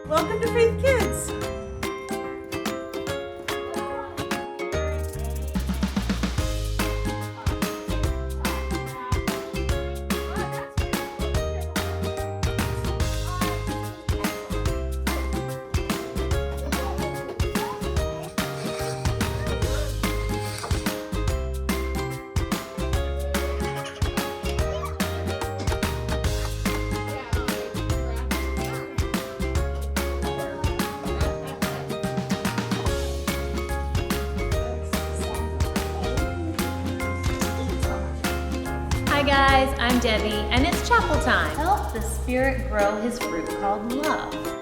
Welcome to Faith Kids. Hi guys, I'm Debbie, and it's chapel time. Help the Spirit grow his fruit called love.